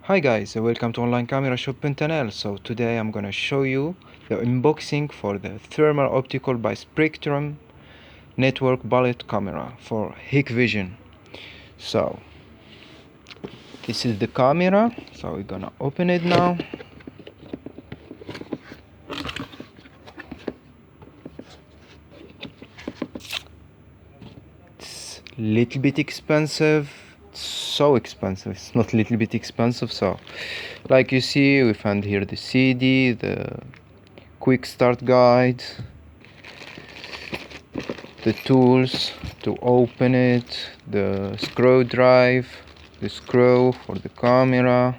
Hi guys, welcome to OnlineCameraShop.NL. So today I'm gonna show you the unboxing for the thermal optical by Spectrum network bullet camera for Hikvision. So this is the camera, so we're gonna open it now. It's a little bit expensive. It's so expensive. It's not a little bit expensive. So like you see, we found here the CD, the quick start guide, the tools to open it, the screw drive, the screw for the camera,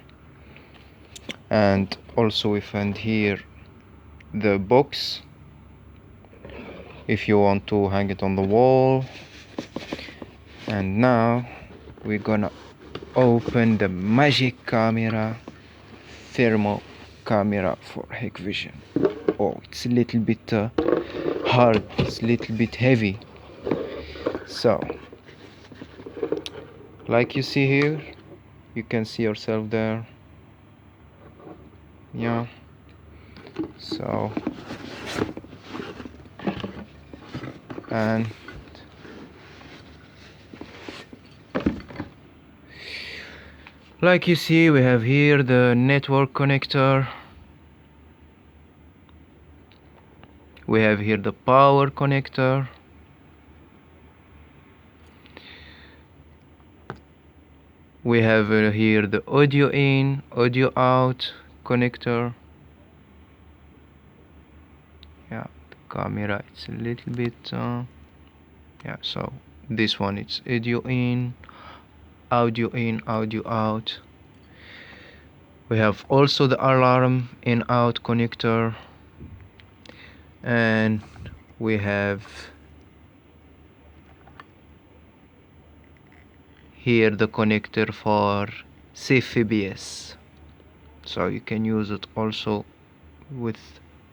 and also we find here the box if you want to hang it on the wall. And now we're gonna open the magic camera, thermal camera for Hikvision. Oh, it's a little bit hard, it's a little bit heavy. So like you see here, you can see yourself there. Yeah, so and like you see, we have here the network connector, we have here the power connector, we have here the audio in, audio out connector. Yeah, the camera, it's a little bit yeah, so this one, it's audio in, audio out. We have also the alarm in out connector, and we have here the connector for CFBS, so you can use it also with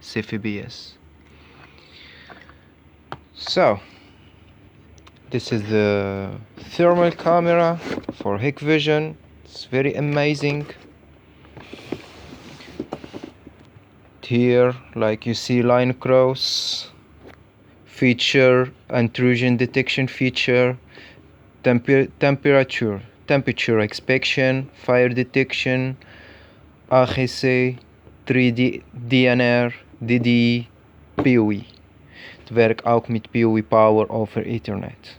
CFBS. So this is the thermal camera for Hikvision. It's very amazing. Here, like you see, line cross feature, intrusion detection feature, temperature inspection, fire detection, AGC, 3D DNR, DDI, PoE. Het werkt ook met PoE power over Ethernet.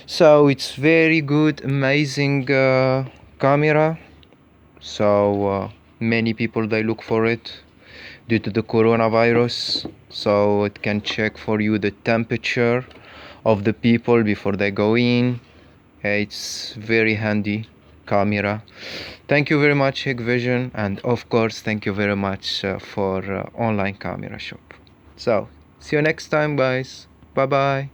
So it's very good, amazing camera. So many people they look for it due to the coronavirus, so it can check for you the temperature of the people before they go in. It's very handy camera. Thank you very much, Hikvision, and of course thank you very much for Online Camera Shop. So see you next time, guys. Bye bye.